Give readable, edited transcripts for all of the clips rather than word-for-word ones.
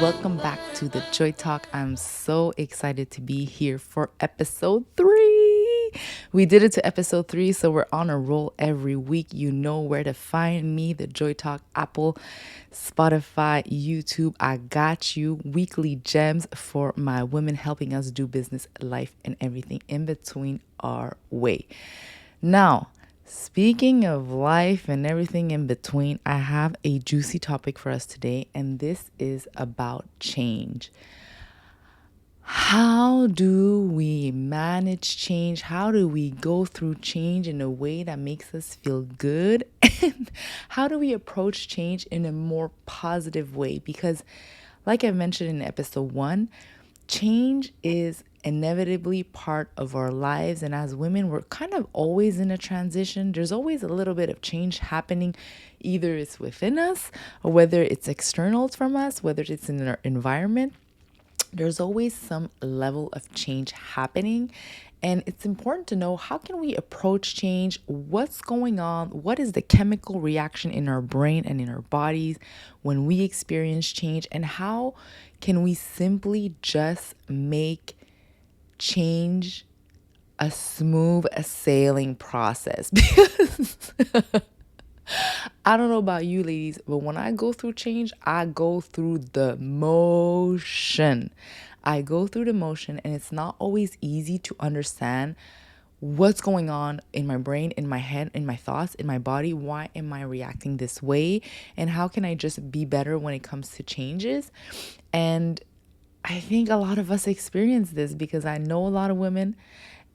welcome back to the Joy Talk. I'm so excited to be here for episode 3. We did it to episode 3, so we're on a roll every week. You know where to find me, the Joy Talk, Apple, Spotify, YouTube. I got you. Weekly gems for my women helping us do business, life, and everything in between our way. Now, speaking of life and everything in between, I have a juicy topic for us today, and this is about change. How do we manage change? How do we go through change in a way that makes us feel good? And how do we approach change in a more positive way? Because, like I mentioned in episode 1, change is inevitably part of our lives. And as women, we're kind of always in a transition. There's always a little bit of change happening. Either it's within us or whether it's external from us, whether it's in our environment. There's always some level of change happening. And it's important to know, how can we approach change? What's going on? What is the chemical reaction in our brain and in our bodies when we experience change? And how can we simply just make change a smooth sailing process? Because I don't know about you ladies, but when I go through change, I go through the motion. I go through the motion, and it's not always easy to understand what's going on in my brain, in my head, in my thoughts, in my body. Why am I reacting this way? And how can I just be better when it comes to changes? And I think a lot of us experience this, because I know a lot of women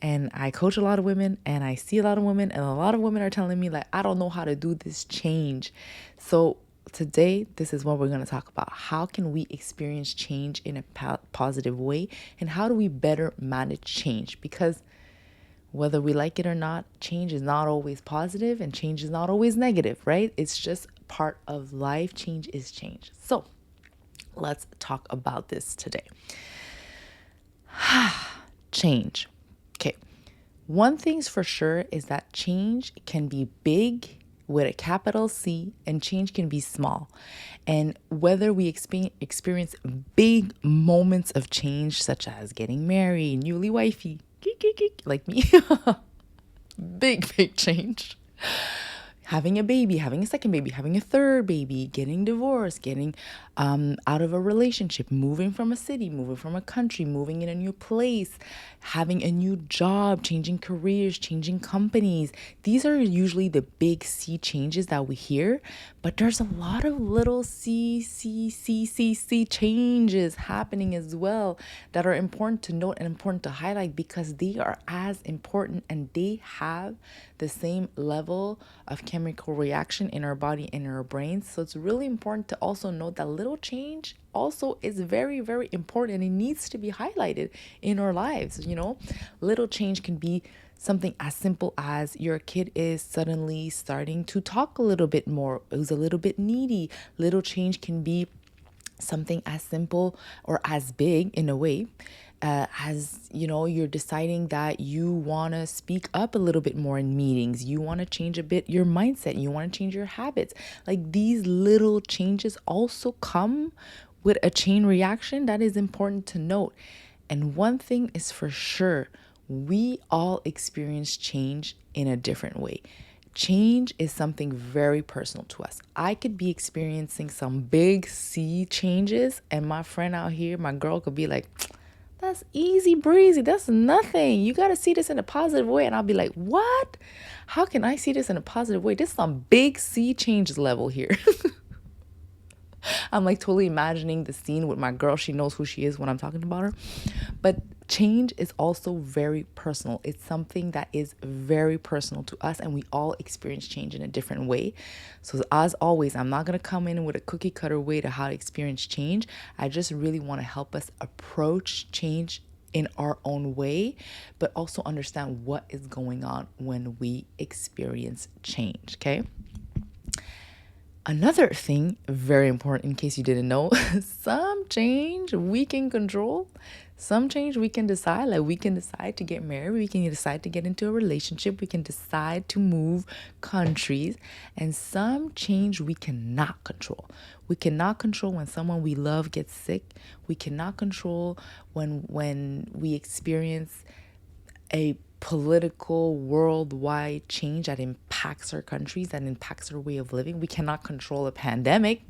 and I coach a lot of women and I see a lot of women, and a lot of women are telling me, like, I don't know how to do this change. So today, this is what we're going to talk about. How can we experience change in a positive way? And how do we better manage change? Because whether we like it or not, change is not always positive and change is not always negative, right? It's just part of life. Change is change. So let's talk about this today. Change. Okay. One thing's for sure is that change can be big with a capital C, and change can be small. And whether we experience big moments of change, such as getting married, newly wifey, like me, big change, having a baby, having a second baby, having a third baby, getting divorced, getting out of a relationship, moving from a city, moving from a country, moving in a new place, having a new job, changing careers, changing companies. These are usually the big C changes that we hear, but there's a lot of little C changes happening as well that are important to note and important to highlight, because they are as important and they have the same level of chemical reaction in our body and in our brains. So it's really important to also note that little change also is very, very important, and it needs to be highlighted in our lives. Little change can be something as simple as your kid is suddenly starting to talk a little bit more, is a little bit needy. Little change can be something as simple or as big in a way as you're deciding that you want to speak up a little bit more in meetings. You want to change a bit your mindset. You want to change your habits. Like, these little changes also come with a chain reaction that is important to note. And one thing is for sure, we all experience change in a different way. Change is something very personal to us. I could be experiencing some big C changes, and my friend out here, my girl, could be like, that's easy breezy. That's nothing. You got to see this in a positive way. And I'll be like, what? How can I see this in a positive way? This is some big C changes level here. I'm like totally imagining the scene with my girl. She knows who she is when I'm talking about her. But change is also very personal. It's something that is very personal to us, and we all experience change in a different way. So as always, I'm not going to come in with a cookie cutter way to how to experience change. I just really want to help us approach change in our own way, but also understand what is going on when we experience change, okay? Another thing, very important in case you didn't know, some change we can control, Some change we can decide, like we can decide to get married, we can decide to get into a relationship, we can decide to move countries, and some change we cannot control. We cannot control when someone we love gets sick. We cannot control when we experience a political worldwide change that impacts our countries, that impacts our way of living. We cannot control a pandemic.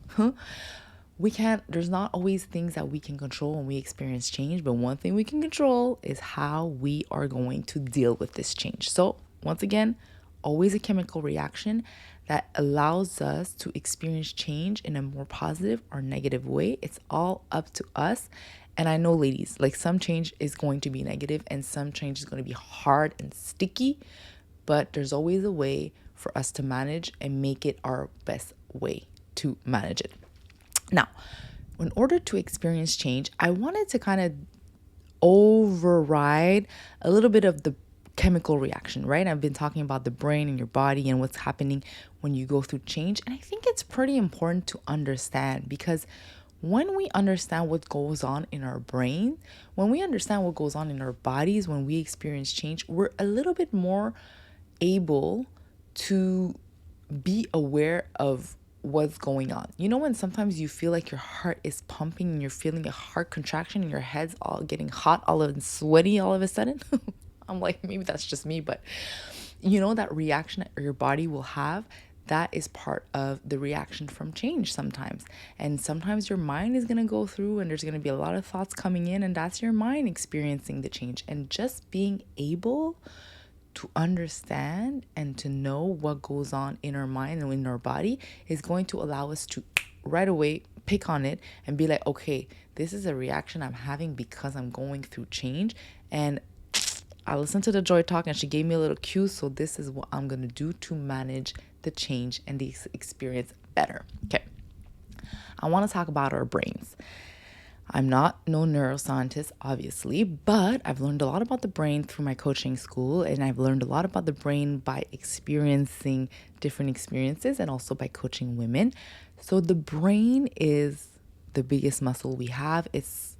We can't, there's not always things that we can control when we experience change, but one thing we can control is how we are going to deal with this change. So, once again, always a chemical reaction that allows us to experience change in a more positive or negative way. It's all up to us. And I know, ladies, like some change is going to be negative and some change is going to be hard and sticky, but there's always a way for us to manage and make it our best way to manage it. Now, in order to experience change, I wanted to kind of override a little bit of the chemical reaction, right? I've been talking about the brain and your body and what's happening when you go through change. And I think it's pretty important to understand because when we understand what goes on in our brain, when we understand what goes on in our bodies, when we experience change, we're a little bit more able to be aware of what's going on. You know, when sometimes you feel like your heart is pumping and you're feeling a heart contraction and your head's all getting hot, all of sweaty all of a sudden. I'm like, maybe that's just me, but you know, that reaction that your body will have, that is part of the reaction from change sometimes. And sometimes your mind is going to go through and there's going to be a lot of thoughts coming in, and that's your mind experiencing the change. And just being able to understand and to know what goes on in our mind and in our body is going to allow us to right away pick on it and be like, okay, this is a reaction I'm having because I'm going through change. And I listened to the Joy Talk and she gave me a little cue. So this is what I'm going to do to manage the change and the experience better. Okay. I want to talk about our brains. I'm not no neuroscientist, obviously, but I've learned a lot about the brain through my coaching school, and I've learned a lot about the brain by experiencing different experiences and also by coaching women. So the brain is the biggest muscle we have. It's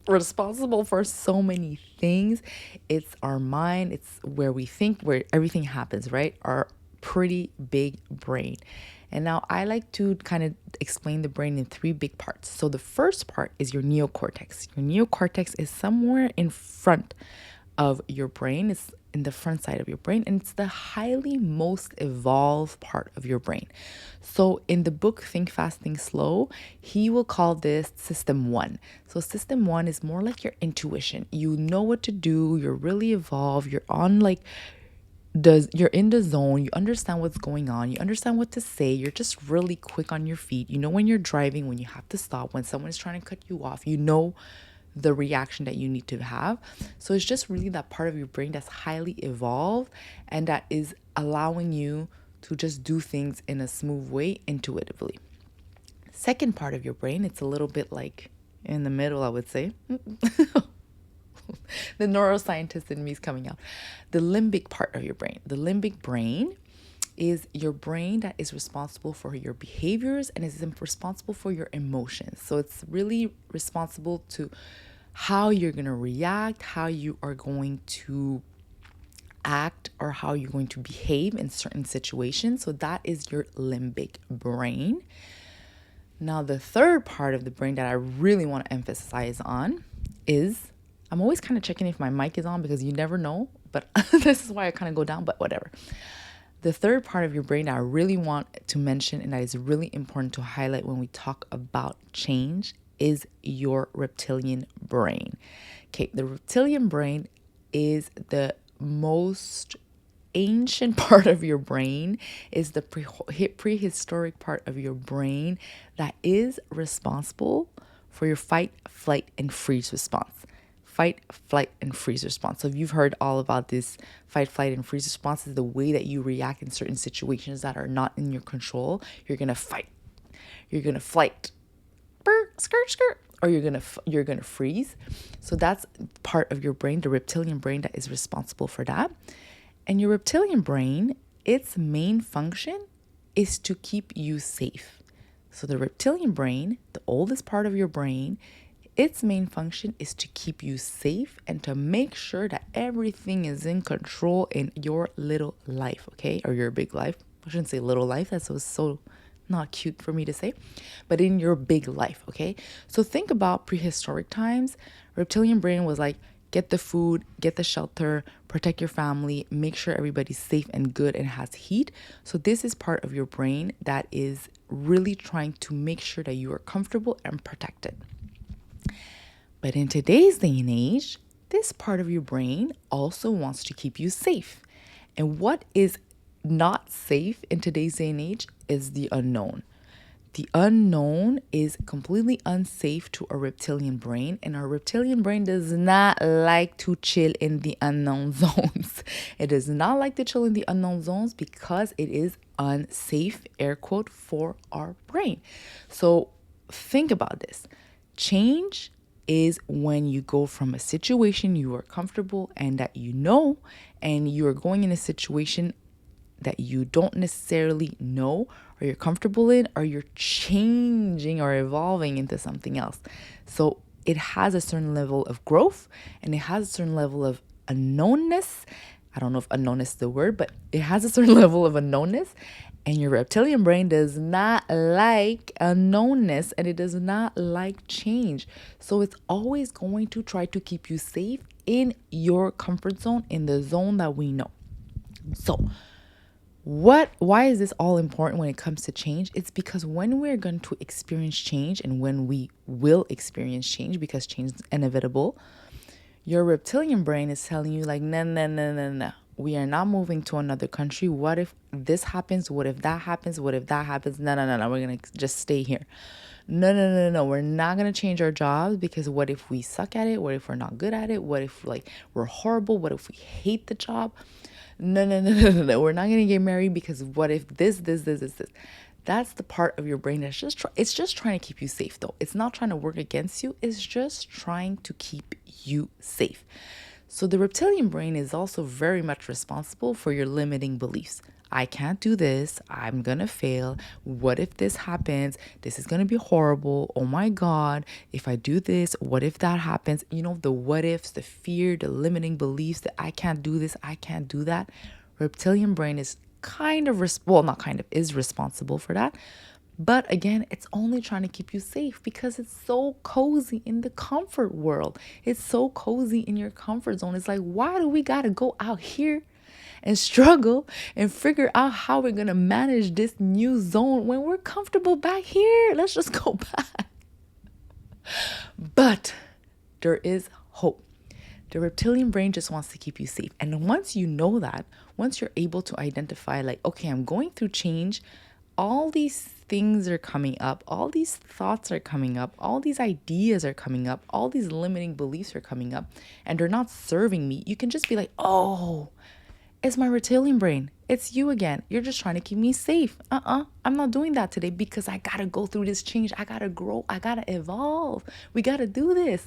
responsible for so many things. It's our mind, it's where we think, where everything happens, right? Our pretty big brain. And now I like to kind of explain the brain in three big parts. So the first part is your neocortex. Your neocortex is somewhere in front of your brain. It's in the front side of your brain, and it's the highly most evolved part of your brain. So in the book Think Fast, Think Slow, he will call this system 1. So system 1 is more like your intuition. You know what to do, you're really evolved, you're on like you're in the zone, you understand what's going on, you understand what to say, you're just really quick on your feet. You know when you're driving, when you have to stop, when someone is trying to cut you off, you know the reaction that you need to have. So it's just really that part of your brain that's highly evolved and that is allowing you to just do things in a smooth way intuitively. Second part of your brain, it's a little bit like in the middle, I would say. The neuroscientist in me is coming out. The limbic part of your brain. The limbic brain is your brain that is responsible for your behaviors and is responsible for your emotions. So it's really responsible to how you're going to react, how you are going to act, or how you're going to behave in certain situations. So that is your limbic brain. Now, the third part of the brain that I really want to emphasize on is, I'm always kind of checking if my mic is on because you never know, but this is why I kind of go down, but whatever. The third part of your brain that I really want to mention and that is really important to highlight when we talk about change is your reptilian brain. Okay, the reptilian brain is the most ancient part of your brain, is the prehistoric part of your brain that is responsible for your fight, flight, and freeze response. Fight, flight, and freeze response. So if you've heard all about this fight, flight, and freeze response, is the way that you react in certain situations that are not in your control. You're gonna fight, you're gonna flight, skirt, skirt, or you're gonna freeze. So that's part of your brain, the reptilian brain, that is responsible for that. And your reptilian brain, its main function is to keep you safe. So the reptilian brain, the oldest part of your brain, Its main function is to keep you safe and to make sure that everything is in control in your little life, okay? Or your big life. I shouldn't say little life. That's so not cute for me to say, but in your big life, okay? So think about prehistoric times. Reptilian brain was like, get the food, get the shelter, protect your family, make sure everybody's safe and good and has heat. So this is part of your brain that is really trying to make sure that you are comfortable and protected. But in today's day and age, this part of your brain also wants to keep you safe. And what is not safe in today's day and age is the unknown. The unknown is completely unsafe to a reptilian brain, and our reptilian brain does not like to chill in the unknown zones. It does not like to chill in the unknown zones because it is unsafe, air quote, for our brain. So think about this. Change is when you go from a situation you are comfortable and that you know, and you are going in a situation that you don't necessarily know or you're comfortable in, or you're changing or evolving into something else. So it has a certain level of growth and it has a certain level of unknownness. I don't know if unknownness is the word, but it has a certain level of unknownness. And your reptilian brain does not like unknownness and it does not like change. So it's always going to try to keep you safe in your comfort zone, in the zone that we know. So why is this all important when it comes to change? It's because when we're going to experience change and when we will experience change, because change is inevitable, your reptilian brain is telling you like, no, no, no, no, no. We are not moving to another country. What if this happens? What if that happens? What if that happens? No, no, no, no. We're going to just stay here. No, no, no, no. We're not going to change our jobs because what if we suck at it? What if we're not good at it? What if like we're horrible? What if we hate the job? No, no, no, no, no, no. We're not going to get married because what if this. That's the part of your brain that's it's just trying to keep you safe though. It's not trying to work against you. It's just trying to keep you safe. So the reptilian brain is also very much responsible for your limiting beliefs. I can't do this. I'm going to fail. What if this happens? This is going to be horrible. Oh my God. If I do this, what if that happens? You know, the what ifs, the fear, the limiting beliefs that I can't do this, I can't do that. Reptilian brain is is responsible for that. But again, it's only trying to keep you safe because it's so cozy in the comfort world. It's so cozy in your comfort zone. It's like, why do we got to go out here and struggle and figure out how we're going to manage this new zone when we're comfortable back here? Let's just go back. But there is hope. The reptilian brain just wants to keep you safe. And once you know that, once you're able to identify like, okay, I'm going through change, all these things are coming up, all these thoughts are coming up, all these ideas are coming up, all these limiting beliefs are coming up, and they're not serving me. You can just be like, oh, it's my reptilian brain. It's you again. You're just trying to keep me safe. I'm not doing that today because I got to go through this change. I got to grow. I got to evolve. We got to do this.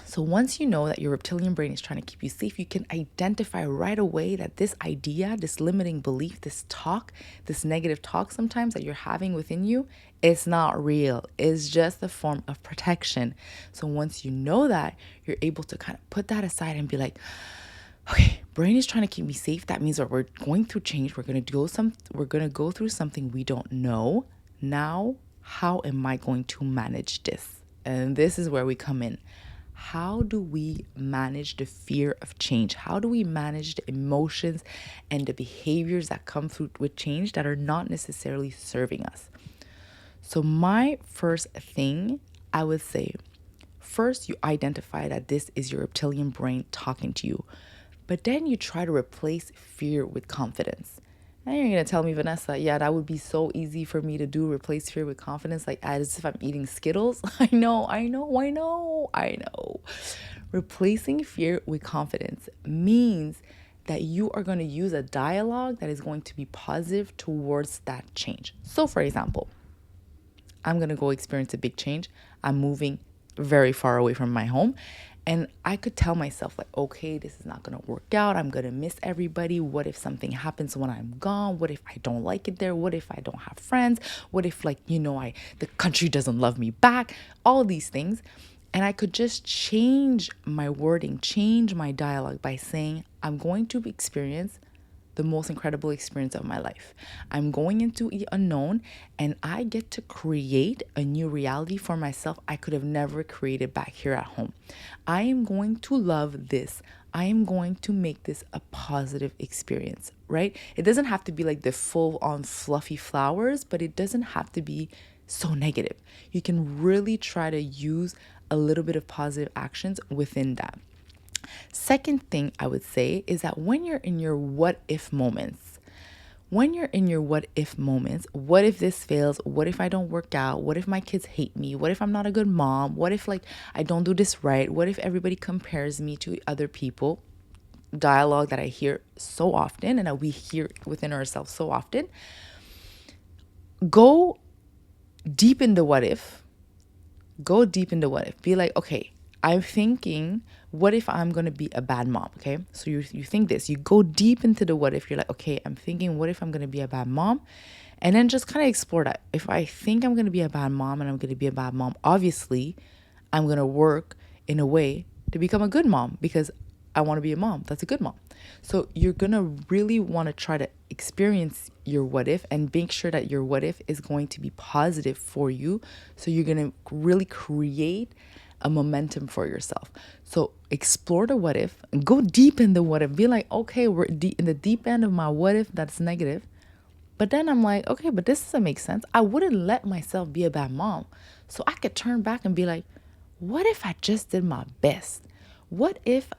So once you know that your reptilian brain is trying to keep you safe, you can identify right away that this idea, this limiting belief, this talk, this negative talk sometimes that you're having within you, it's not real. It's just a form of protection. So once you know that, you're able to kind of put that aside and be like, okay, brain is trying to keep me safe. That means that we're going through change. We're going to go through something we don't know. Now, how am I going to manage this? And this is where we come in. How do we manage the fear of change? How do we manage the emotions and the behaviors that come through with change that are not necessarily serving us? So my first thing, I would say, first you identify that this is your reptilian brain talking to you, but then you try to replace fear with confidence. And you're going to tell me, Vanessa, yeah, that would be so easy for me to do, replace fear with confidence, like as if I'm eating Skittles. I know. Replacing fear with confidence means that you are going to use a dialogue that is going to be positive towards that change. So for example, I'm going to go experience a big change. I'm moving very far away from my home. And I could tell myself, like, okay, this is not going to work out. I'm going to miss everybody. What if something happens when I'm gone? What if I don't like it there? What if I don't have friends? What if, like, the country doesn't love me back? All these things. And I could just change my wording, change my dialogue by saying, I'm going to experience the most incredible experience of my life. I'm going into the unknown and I get to create a new reality for myself I could have never created back here at home. I am going to love this. I am going to make this a positive experience, right? It doesn't have to be like the full on fluffy flowers, but it doesn't have to be so negative. You can really try to use a little bit of positive actions within that. Second thing I would say is that when you're in your what if moments, what if this fails? What if I don't work out? What if my kids hate me? What if I'm not a good mom? What if, like, I don't do this right? What if everybody compares me to other people? Dialogue that I hear so often and that we hear within ourselves so often. Go deep in the what if. Go deep into what if. Be like, okay, I'm thinking, what if I'm going to be a bad mom? Okay. So you think this, you go deep into the what if. You're like, okay, I'm thinking, what if I'm going to be a bad mom? And then just kind of explore that. If I think I'm going to be a bad mom and I'm going to be a bad mom, obviously I'm going to work in a way to become a good mom because I want to be a mom that's a good mom. So you're going to really want to try to experience your what if and make sure that your what if is going to be positive for you. So you're going to really create a momentum for yourself. So explore the what if and go deep in the what if. Be like, okay, we're in the deep end of my what if that's negative. But then I'm like, okay, but this doesn't make sense. I wouldn't let myself be a bad mom. So I could turn back and be like, what if I just did my best? What if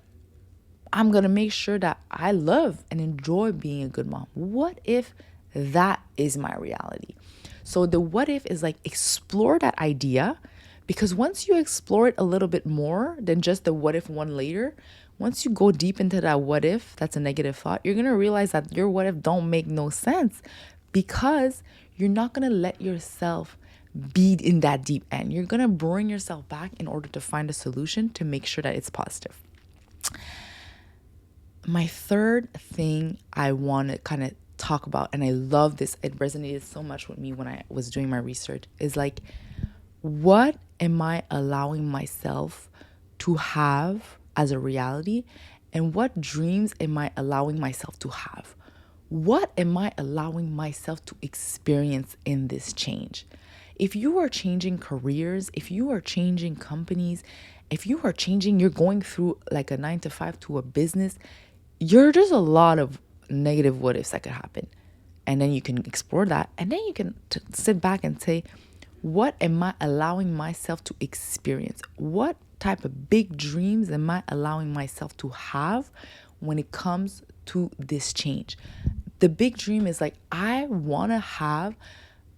I'm going to make sure that I love and enjoy being a good mom? What if that is my reality? So the what if is like explore that idea, because once you explore it a little bit more than just the what if one later, once you go deep into that what if, that's a negative thought, you're going to realize that your what if don't make no sense because you're not going to let yourself be in that deep end. You're going to bring yourself back in order to find a solution to make sure that it's positive. My third thing I want to kind of talk about, and I love this, it resonated so much with me when I was doing my research, is like, what am I allowing myself to have as a reality? And what dreams am I allowing myself to have? What am I allowing myself to experience in this change? If you are changing careers, if you are changing companies, if you are changing, you're going through like a 9 to 5 to a business, there's a lot of negative what ifs that could happen. And then you can explore that. And then you can sit back and say, what am I allowing myself to experience? What type of big dreams am I allowing myself to have when it comes to this change? The big dream is like, I want to have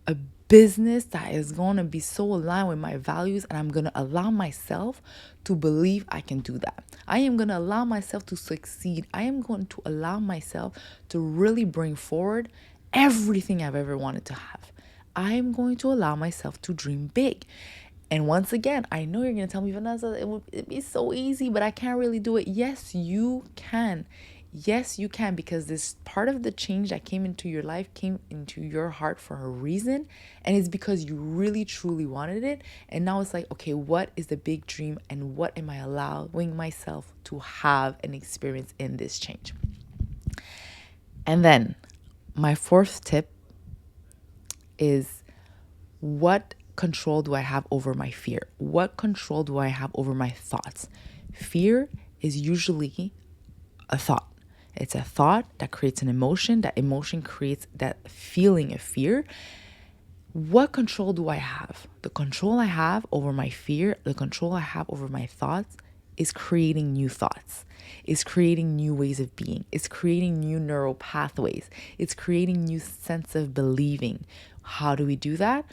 a business that is going to be so aligned with my values, and I'm going to allow myself to believe I can do that. I am going to allow myself to succeed. I am going to allow myself to really bring forward everything I've ever wanted to have. I am going to allow myself to dream big. And once again, I know you're going to tell me, Vanessa, it'd be so easy, but I can't really do it. Yes, you can. Yes, you can, because this part of the change that came into your life came into your heart for a reason. And it's because you really, truly wanted it. And now it's like, okay, what is the big dream and what am I allowing myself to have and experience in this change? And then my fourth tip is, what control do I have over my fear? What control do I have over my thoughts? Fear is usually a thought. It's a thought that creates an emotion. That emotion creates that feeling of fear. What control do I have? The control I have over my fear, the control I have over my thoughts is creating new thoughts. It's creating new ways of being. It's creating new neural pathways. It's creating new sense of believing. How do we do that?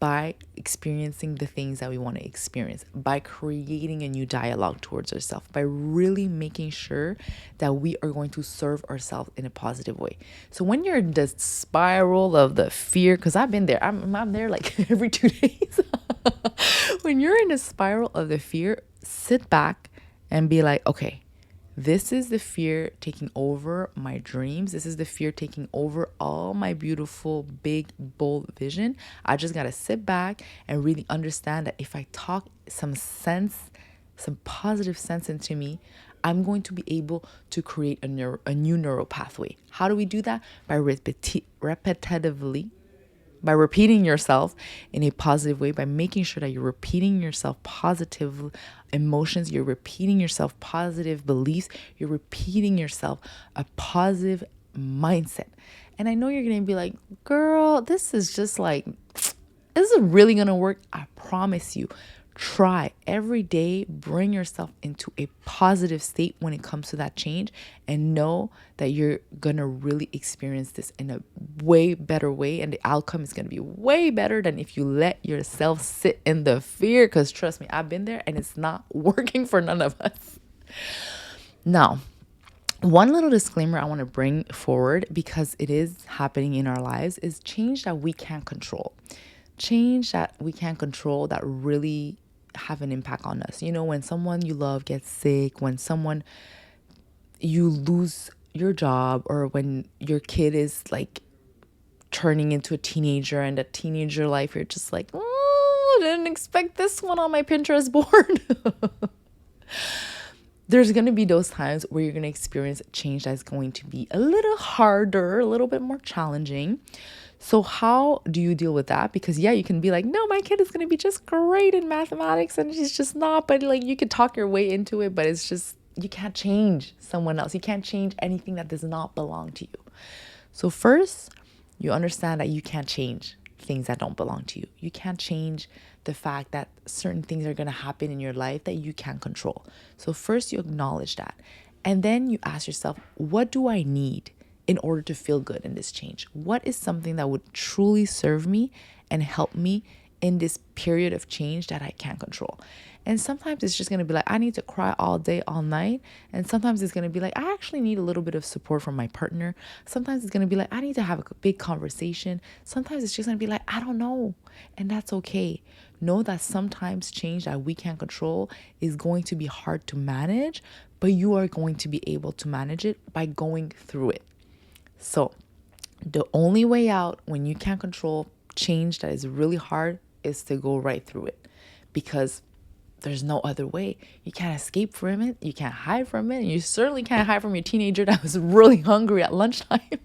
By experiencing the things that we want to experience, by creating a new dialogue towards ourselves, by really making sure that we are going to serve ourselves in a positive way. So when you're in the spiral of the fear, because I've been there, I'm there like every 2 days. When you're in a spiral of the fear, sit back and be like, okay, this is the fear taking over my dreams. This is the fear taking over all my beautiful, big, bold vision. I just got to sit back and really understand that if I talk some sense, some positive sense into me, I'm going to be able to create a new neural pathway. How do we do that? By repetitively, by repeating yourself in a positive way, by making sure that you're repeating yourself positive emotions, you're repeating yourself positive beliefs, you're repeating yourself a positive mindset. And I know you're going to be like, girl, this is just like, this is really going to work. I promise you. Try every day, bring yourself into a positive state when it comes to that change, and know that you're gonna really experience this in a way better way, and the outcome is gonna be way better than if you let yourself sit in the fear. Because trust me, I've been there and it's not working for none of us. Now, one little disclaimer I want to bring forward, because it is happening in our lives, is change that we can't control. Change that we can't control that really have an impact on us. You know, when someone you love gets sick, when someone you lose your job, or when your kid is like turning into a teenager, and a teenager life, you're just like, oh, I didn't expect this one on my Pinterest board. There's going to be those times where you're going to experience change that's going to be a little harder, a little bit more challenging. So how do you deal with that? Because yeah, you can be like, no, my kid is going to be just great in mathematics and she's just not. But like, you could talk your way into it, but it's just, you can't change someone else. You can't change anything that does not belong to you. So first, you understand that you can't change things that don't belong to you. You can't change the fact that certain things are going to happen in your life that you can't control. So first you acknowledge that. And then you ask yourself, what do I need in order to feel good in this change? What is something that would truly serve me and help me in this period of change that I can't control? And sometimes it's just going to be like, I need to cry all day, all night. And sometimes it's going to be like, I actually need a little bit of support from my partner. Sometimes it's going to be like, I need to have a big conversation. Sometimes it's just going to be like, I don't know. And that's okay. Know that sometimes change that we can't control is going to be hard to manage, but you are going to be able to manage it by going through it. So the only way out when you can't control change that is really hard is to go right through it, because there's no other way. You can't escape from it. You can't hide from it. And you certainly can't hide from your teenager that was really hungry at lunchtime.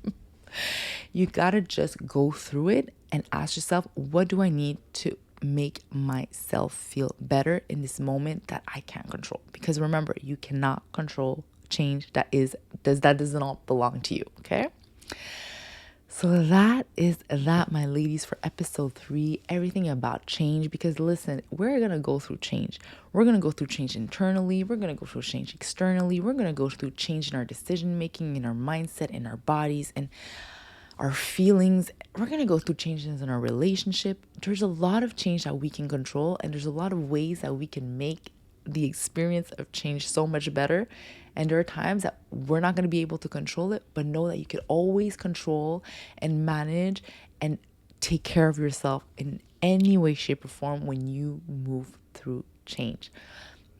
You gotta just go through it and ask yourself, what do I need to make myself feel better in this moment that I can't control? Because remember, you cannot control change that does not belong to you. Okay. So that is that, my ladies, for episode 3, everything about change. Because listen, we're going to go through change. We're going to go through change internally. We're going to go through change externally. We're going to go through change in our decision making, in our mindset, in our bodies, and our feelings. We're going to go through changes in our relationship. There's a lot of change that we can control, and there's a lot of ways that we can make the experience of change so much better. And there are times that we're not going to be able to control it, but know that you can always control and manage and take care of yourself in any way, shape, or form when you move through change.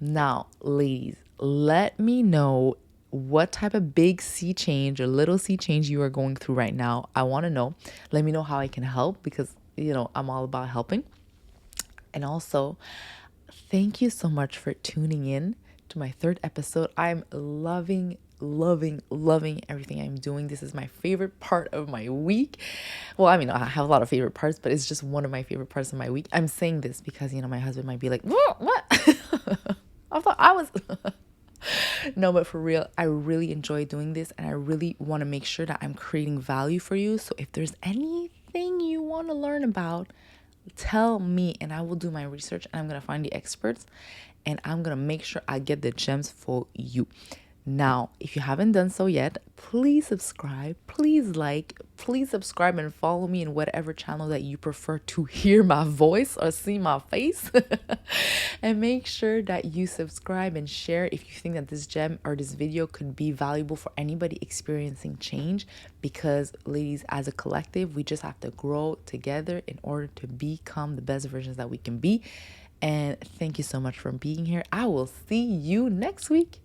Now, ladies, let me know what type of big C change or little C change you are going through right now. I want to know. Let me know how I can help, because, I'm all about helping. And also, thank you so much for tuning in to my 3rd episode. I'm loving everything I'm doing. This is my favorite part of my week. Well, I mean, I have a lot of favorite parts, but it's just one of my favorite parts of my week. I'm saying this because, my husband might be like, what? I thought I was... No, but for real, I really enjoy doing this, and I really want to make sure that I'm creating value for you. So if there's anything you want to learn about, tell me, and I will do my research, and I'm going to find the experts, and I'm going to make sure I get the gems for you. Now, if you haven't done so yet, please subscribe, please subscribe and follow me in whatever channel that you prefer to hear my voice or see my face. And make sure that you subscribe and share if you think that this gem or this video could be valuable for anybody experiencing change. Because, ladies, as a collective, we just have to grow together in order to become the best versions that we can be. And thank you so much for being here. I will see you next week.